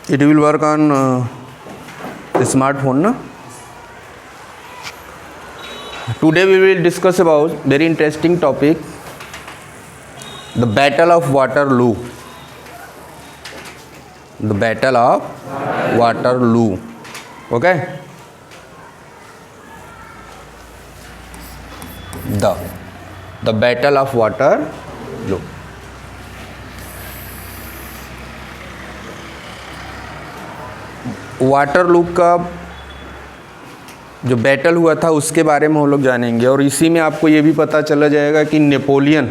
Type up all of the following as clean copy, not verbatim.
It will work on smartphone, na? Today we will discuss about very interesting topic, the Battle of Waterloo. The Battle of Waterloo. Okay? The Battle of Waterloo. Waterloo का जो battle हुआ था उसके बारे में हम लोग जानेंगे, और इसी में आपको ये भी पता चला जाएगा कि नेपोलियन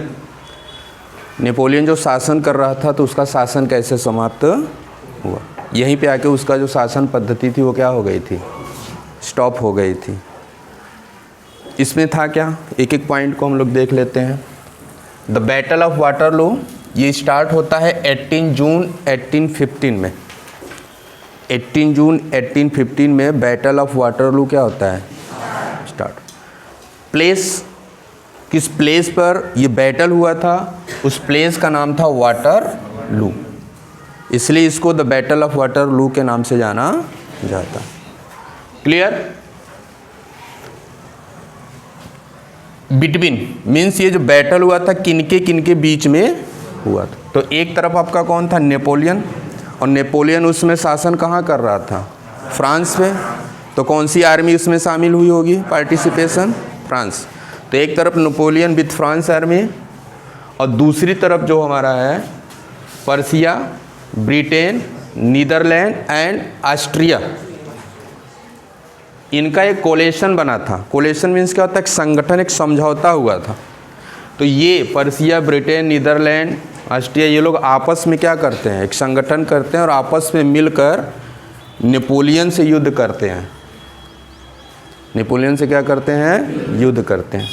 जो शासन कर रहा था तो उसका शासन कैसे समाप्त हुआ। यहीं पे आके उसका जो शासन पद्धति थी वो क्या हो गई थी, स्टॉप हो गई थी। इसमें था क्या, एक एक पॉइंट को हम लोग देख लेते हैं। द बैटल ऑफ वाटरलू ये स्टार्ट होता है 18 जून 1815 में। 18 जून 1815 में बैटल ऑफ वाटरलू क्या होता है, स्टार्ट। प्लेस, किस प्लेस पर ये बैटल हुआ था, उस प्लेस का नाम था वाटरलू, इसलिए इसको द बैटल ऑफ वाटरलू के नाम से जाना जाता। क्लियर? बिटवीन मीन्स ये जो बैटल हुआ था किनके बीच में हुआ था। तो एक तरफ आपका कौन था, नेपोलियन, और नेपोलियन उसमें शासन कहाँ कर रहा था, फ्रांस पे। तो कौन सी आर्मी उसमें शामिल हुई होगी, पार्टिसिपेशन, फ्रांस। तो एक तरफ नेपोलियन विथ फ्रांस आर्मी, और दूसरी तरफ जो हमारा है Persia, Britain, Netherland and Austria, इनका एक कोलेशन बना था। कोलेशन मीन्स क्या होता है, एक संगठन, एक समझौता हुआ था। तो ये पर्सिया, ब्रिटेन, नीदरलैंड, ऑस्ट्रिया, ये लोग आपस में क्या करते हैं, एक संगठन करते हैं और आपस में मिलकर नेपोलियन से युद्ध करते हैं। नेपोलियन से क्या करते हैं, युद्ध करते हैं।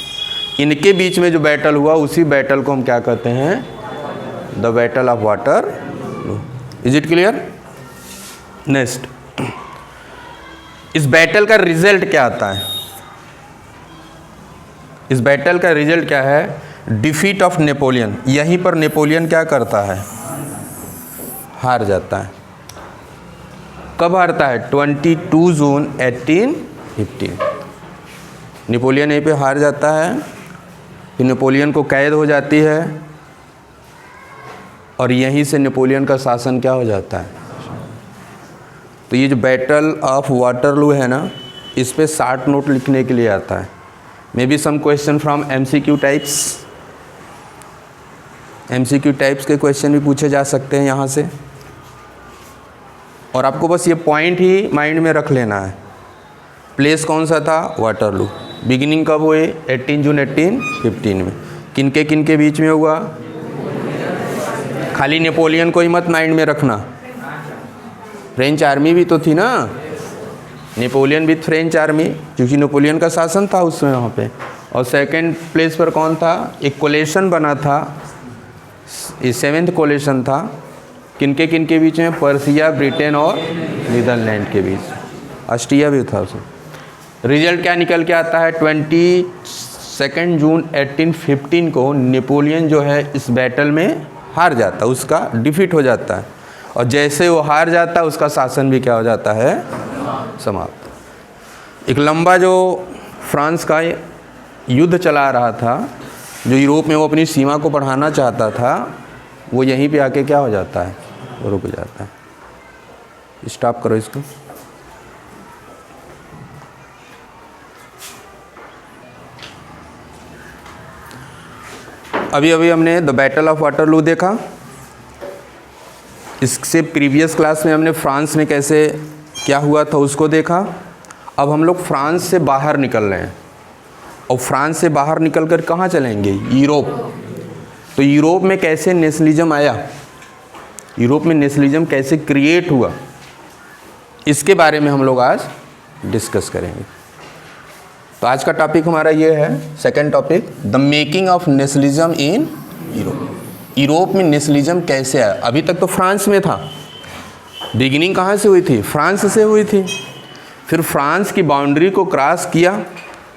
इनके बीच में जो बैटल हुआ उसी बैटल को हम क्या कहते हैं, the battle of Waterloo. Is it clear? Next, इस बैटल का रिजल्ट क्या आता है, इस बैटल का रिजल्ट क्या है, डिफीट ऑफ नेपोलियन। यहीं पर नेपोलियन क्या करता है, हार जाता है। कब हारता है, 22 जून 1815। नेपोलियन यहीं पे हार जाता है, फिर नेपोलियन को कैद हो जाती है, और यहीं से नेपोलियन का शासन क्या हो जाता है। तो ये जो बैटल ऑफ वाटरलू है ना, इस पे 60 नोट लिखने के लिए आता है। May be some question from MCQ types, MCQ types के क्वेश्चन भी पूछे जा सकते हैं यहाँ से, और आपको बस ये पॉइंट ही माइंड में रख लेना है। प्लेस कौन सा था, वाटरलू। बिगिनिंग कब हुए, 18 जून 1815 में। किनके बीच में हुआ, खाली नेपोलियन को ही मत माइंड में रखना, फ्रेंच आर्मी भी तो थी ना, नेपोलियन विथ फ्रेंच आर्मी, क्योंकि नेपोलियन का शासन था उसमें वहाँ पे। और सेकंड प्लेस पर कौन था, एक कोलेशन बना था, ये 7th कोलेशन था। किनके बीच में, पर्सिया, ब्रिटेन और नीदरलैंड के बीच, ऑस्ट्रिया भी था उसमें। रिजल्ट क्या निकल के आता है, 22 जून 1815 को नेपोलियन जो है इस बैटल में हार जाता, उसका डिफीट हो जाता है, और जैसे वो हार जाता है उसका शासन भी क्या हो जाता है, समाप्त। एक लंबा जो फ्रांस का युद्ध चला रहा था, जो यूरोप में वो अपनी सीमा को बढ़ाना चाहता था, वो यहीं पे आके क्या हो जाता है, रुक जाता है। स्टॉप करो इसको। अभी हमने द बैटल ऑफ वाटरलू देखा। इससे प्रीवियस क्लास में हमने फ्रांस में कैसे क्या हुआ था उसको देखा। अब हम लोग फ्रांस से बाहर निकल रहे हैं, और फ्रांस से बाहर निकल कर कहाँ चलेंगे, यूरोप। तो यूरोप में कैसे नेशनलिज्म आया, यूरोप में नेशनलिज्म कैसे क्रिएट हुआ, इसके बारे में हम लोग आज डिस्कस करेंगे। तो आज का टॉपिक हमारा ये है, second topic, the making of nationalism in Europe. Europe में नेशनलिज्म कैसे आया। अभी तक तो फ्रांस में था, बिगिनिंग कहाँ से हुई थी, फ्रांस से हुई थी। फिर फ्रांस की बाउंड्री को क्रॉस किया,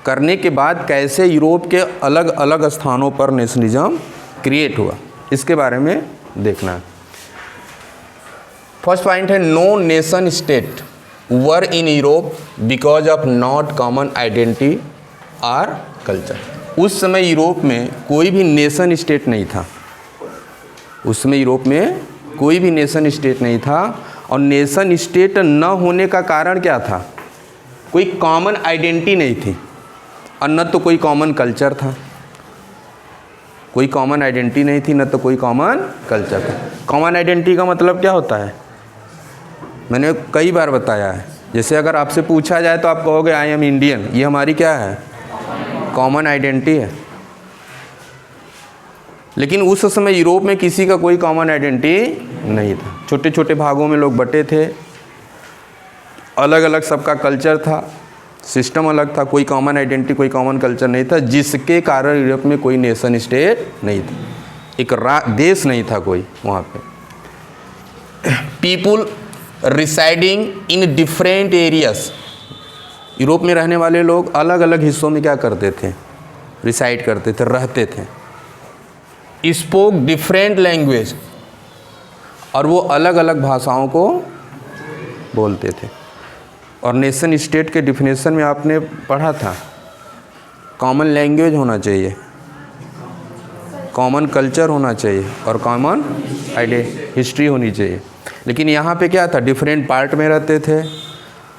करने के बाद कैसे यूरोप के अलग अलग स्थानों पर नेशनलिज्म क्रिएट हुआ, इसके बारे में देखना है। फर्स्ट पॉइंट है no nation state were in Europe because of not common identity और कल्चर। उस समय यूरोप में कोई भी नेशन स्टेट नहीं था। उस समय यूरोप में कोई भी नेशन स्टेट नहीं था, और नेशन स्टेट न होने का कारण क्या था? कोई कॉमन आइडेंटिटी नहीं थी, और न तो कोई कॉमन कल्चर था। कोई कॉमन आइडेंटिटी नहीं थी, न तो कोई कॉमन कल्चर था। कॉमन आइडेंटिटी का मतलब क्या होता है? मैंने कई बार बताया है। जैसे अगर आपसे पूछा जाए तो आप कहोगे आई एम इंडियन, ये हमारी क्या है? कॉमन आइडेंटिटी है। लेकिन उस समय यूरोप में किसी का कोई कॉमन आइडेंटिटी नहीं था। छोटे छोटे भागों में लोग बटे थे, अलग अलग सबका कल्चर था, सिस्टम अलग था, कोई कॉमन आइडेंटिटी, कोई कॉमन कल्चर नहीं था, जिसके कारण यूरोप में कोई नेशन स्टेट नहीं था, एक देश नहीं था कोई वहाँ पे। People residing in different areas, Europe में रहने वाले लोग अलग अलग हिस्सों में क्या करते थे? रिसाइड करते थे, रहते थे। स्पोक डिफरेंट लैंग्वेज, और वो अलग अलग भाषाओं को बोलते थे। और नेशन स्टेट के डिफिनेशन में आपने पढ़ा था, कॉमन लैंग्वेज होना चाहिए, कॉमन कल्चर होना चाहिए, और कॉमन हिस्ट्री होनी चाहिए। लेकिन यहाँ पे क्या था? डिफरेंट पार्ट में रहते थे,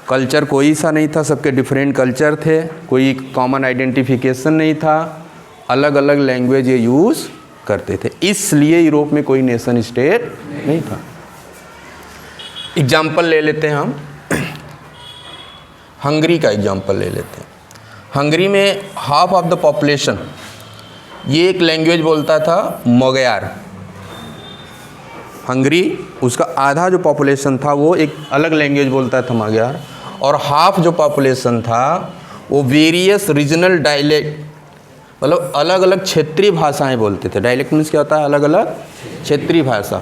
कल्चर कोई सा नहीं था, सबके डिफरेंट कल्चर थे, कोई कॉमन आइडेंटिफिकेशन नहीं था, अलग अलग लैंग्वेज ये यूज़ करते थे। इसलिए यूरोप में कोई नेशन स्टेट नहीं था। एग्जाम्पल ले लेते हैं हम, हंगरी का एग्जाम्पल ले लेते हैं। हंगरी में हाफ ऑफ द पॉपुलेशन ये एक लैंग्वेज बोलता था, मोगयार। हंगरी, उसका आधा जो पॉपुलेशन था वो एक अलग लैंग्वेज बोलता था, मोगयार, और हाफ जो पॉपुलेशन था वो वेरियस रीजनल डायलेक्ट, मतलब अलग अलग क्षेत्रीय भाषाएं बोलते थे। डायलेक्ट मीन्स क्या होता है? अलग अलग क्षेत्रीय भाषा।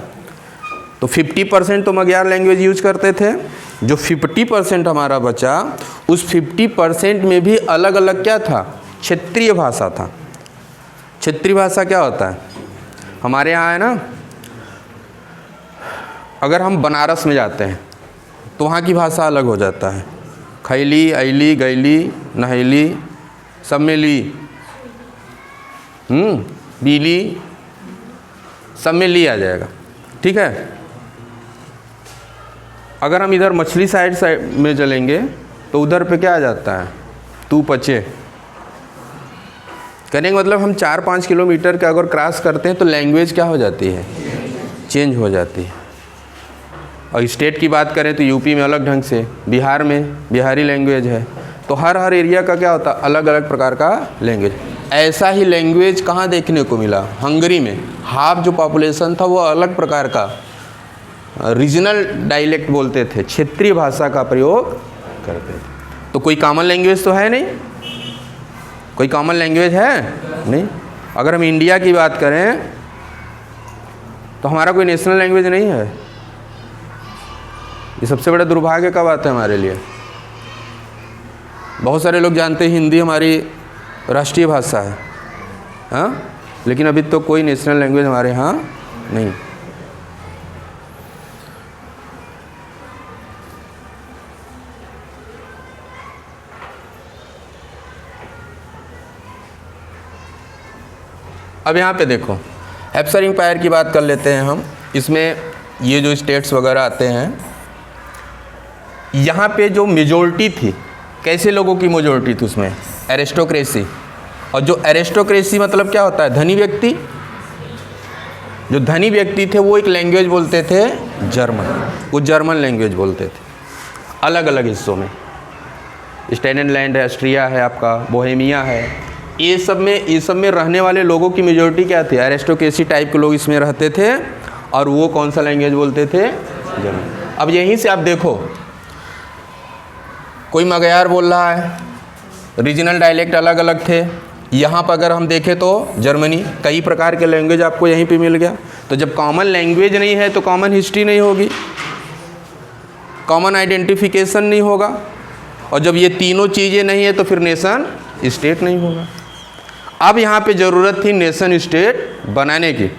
तो 50% तो मगयार लैंग्वेज यूज करते थे। जो 50% हमारा बचा, उस 50% में भी अलग अलग क्या था? क्षेत्रीय भाषा था। क्षेत्रीय भाषा क्या होता है? हमारे यहाँ है ना, अगर हम बनारस में जाते हैं तो वहाँ की भाषा अलग हो जाता है। खैली, ऐली, गैली, नहेली, सब में ली, बीली, सब में ली आ जाएगा, ठीक है। अगर हम इधर मछली साइड में चलेंगे तो उधर पे क्या आ जाता है? तू पचे। कहने का मतलब हम 4-5 किलोमीटर का अगर क्रॉस करते हैं तो लैंग्वेज क्या हो जाती है? चेंज हो जाती है। और स्टेट की बात करें तो यूपी में अलग ढंग से, बिहार में बिहारी लैंग्वेज है। तो हर एरिया का क्या होता है? अलग अलग प्रकार का लैंग्वेज। ऐसा ही लैंग्वेज कहाँ देखने को मिला? हंगरी में हाफ जो पॉपुलेशन था वो अलग प्रकार का रीजनल डायलेक्ट बोलते थे, क्षेत्रीय भाषा का प्रयोग करते थे। तो कोई कॉमन लैंग्वेज तो है नहीं, कोई कॉमन लैंग्वेज है नहीं। अगर हम इंडिया की बात करें तो हमारा कोई नेशनल लैंग्वेज नहीं है। ये सबसे बड़ा दुर्भाग्य का बात है हमारे लिए। बहुत सारे लोग जानते हैं हिंदी हमारी राष्ट्रीय भाषा है, हाँ, लेकिन अभी तो कोई नेशनल लैंग्वेज हमारे यहाँ नहीं। अब यहाँ पे देखो, हैप्सर एम्पायर की बात कर लेते हैं हम। इसमें ये जो स्टेट्स वगैरह आते हैं, यहाँ पे जो मेजॉरिटी थी, कैसे लोगों की मेजॉरिटी थी उसमें? एरिस्टोक्रेसी। और जो एरिस्टोक्रेसी मतलब क्या होता है? धनी व्यक्ति। जो धनी व्यक्ति थे वो एक लैंग्वेज बोलते थे जर्मन, वो जर्मन लैंग्वेज बोलते थे अलग अलग हिस्सों में। स्टेनलैंड है, ऑस्ट्रिया है, आपका बोहेमिया है, ये सब में रहने वाले लोगों की मेजॉरिटी क्या थी? एरिस्टोक्रेसी टाइप के लोग इसमें रहते थे, और वो कौन सा लैंग्वेज बोलते थे? जर्मन। अब यहीं से आप देखो, कोई मगयार बोल रहा है, रीजनल डायलेक्ट अलग अलग थे। यहाँ पर अगर हम देखें तो जर्मनी, कई प्रकार के लैंग्वेज आपको यहीं पे मिल गया। तो जब कॉमन लैंग्वेज नहीं है तो कॉमन हिस्ट्री नहीं होगी, कॉमन आइडेंटिफिकेशन नहीं होगा, और जब ये तीनों चीज़ें नहीं है तो फिर नेशन स्टेट नहीं होगा। अब यहाँ पे ज़रूरत थी नेशन स्टेट बनाने की,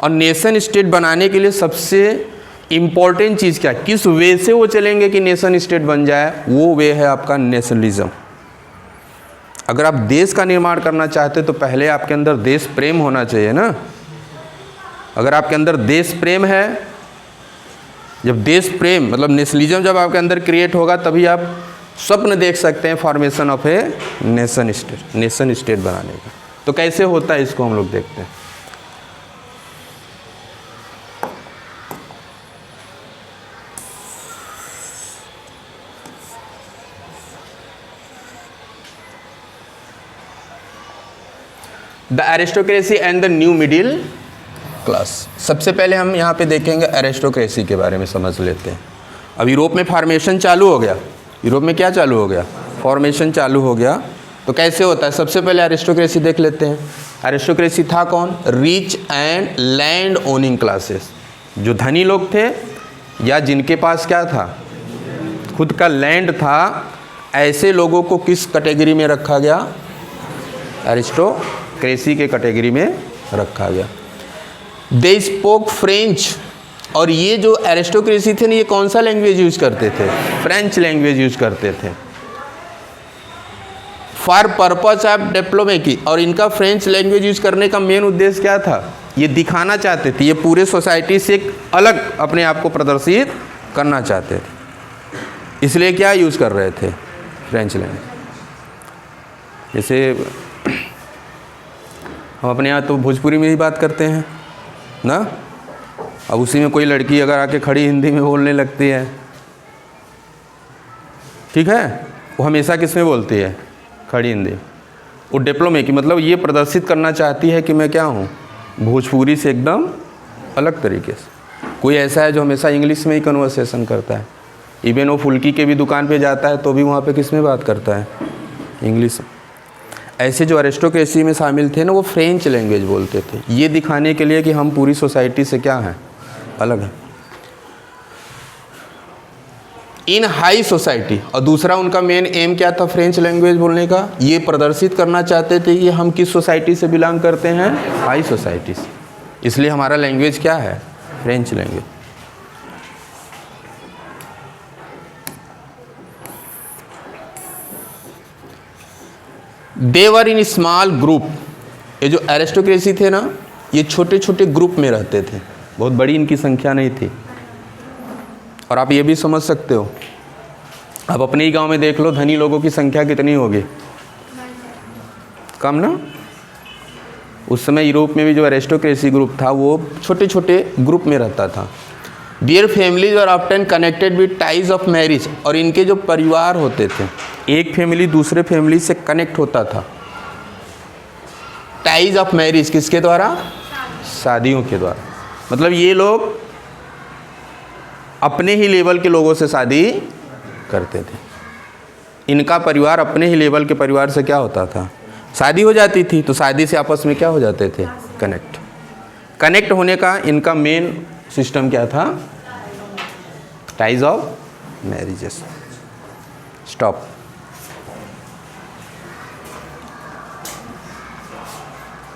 और नेशन स्टेट बनाने के लिए सबसे इम्पॉर्टेंट चीज़ क्या, किस वे से वो चलेंगे कि नेशन स्टेट बन जाए, वो वे है आपका नेशनलिज्म। अगर आप देश का निर्माण करना चाहते तो पहले आपके अंदर देश प्रेम होना चाहिए ना। अगर आपके अंदर देश प्रेम है, जब देश प्रेम मतलब नेशनलिज्म जब आपके अंदर क्रिएट होगा, तभी आप स्वप्न देख सकते हैं formation of a nation state बनाने का। तो कैसे होता है इसको हम लोग देखते हैं। The aristocracy and the new middle class. सबसे पहले हम यहाँ पे देखेंगे एरिस्टोक्रेसी के बारे में समझ लेते हैं। अब यूरोप में फॉर्मेशन चालू हो गया, यूरोप में क्या चालू हो गया, फॉर्मेशन चालू हो गया। तो कैसे होता है, सबसे पहले एरिस्टोक्रेसी देख लेते हैं। एरिस्टोक्रेसी था कौन, rich and land owning classes, जो धनी लोग थे या जिनके पास क्या था, खुद का लैंड था, ऐसे लोगों को किस कैटेगरी में रखा गया, एरिस्टोक्रेसी के कैटेगरी में रखा गया। दे स्पोक फ्रेंच, और ये जो एरिस्टोक्रेसी थे ना, ये कौन सा लैंग्वेज यूज करते थे, फ्रेंच लैंग्वेज यूज करते थे फॉर पर्पस ऑफ डिप्लोमेसी। और इनका फ्रेंच लैंग्वेज यूज करने का मेन उद्देश्य क्या था, ये दिखाना चाहते थे, ये पूरे सोसाइटी से एक अलग अपने आप को प्रदर्शित करना चाहते थे, इसलिए क्या यूज कर रहे थे, फ्रेंच लैंग्वेज। जैसे हम अपने यहाँ तो भोजपुरी में ही बात करते हैं ना, अब उसी में कोई लड़की अगर आके खड़ी हिंदी में बोलने लगती है, ठीक है, वो हमेशा किस में बोलती है, खड़ी हिंदी। वो डिप्लोमेसी मतलब ये प्रदर्शित करना चाहती है कि मैं क्या हूँ, भोजपुरी से एकदम अलग तरीके से। कोई ऐसा है जो हमेशा इंग्लिश में ही कन्वर्सेशन करता है, इवन वो फुल्की के भी दुकान पे जाता है तो भी वहाँ पे किस में बात करता है, इंग्लिश। ऐसे जो एरिस्टोक्रेसी में शामिल थे ना, वो फ्रेंच लैंग्वेज बोलते थे, ये दिखाने के लिए कि हम पूरी सोसाइटी से क्या हैं, अलग है, इन हाई सोसाइटी। और दूसरा उनका मेन एम क्या था फ्रेंच लैंग्वेज बोलने का, ये प्रदर्शित करना चाहते थे कि हम किस सोसाइटी से बिलोंग करते हैं, हाई सोसाइटी से, इसलिए हमारा लैंग्वेज क्या है, French language. They were in small group, ये जो एरिस्टोक्रेसी थे ना, ये छोटे छोटे ग्रुप में रहते थे, बहुत बड़ी इनकी संख्या नहीं थी। और आप ये भी समझ सकते हो, आप अपने ही गांव में देख लो, धनी लोगों की संख्या कितनी होगी, कम ना। उस समय यूरोप में भी जो एरिस्टोक्रेसी ग्रुप था वो छोटे छोटे ग्रुप में रहता था। Their families are often connected with ties of marriage, और इनके जो परिवार होते थे, एक फैमिली दूसरे फैमिली से कनेक्ट होता था, टाइज ऑफ मैरिज किसके द्वारा, शादियों के द्वारा। मतलब ये लोग अपने ही लेवल के लोगों से शादी करते थे, इनका परिवार अपने ही लेवल के परिवार से क्या होता था, शादी हो जाती थी, तो शादी से आपस में क्या हो जाते थे, कनेक्ट होने का इनका मेन सिस्टम क्या था, टाइज ऑफ मैरिजेस। स्टॉप।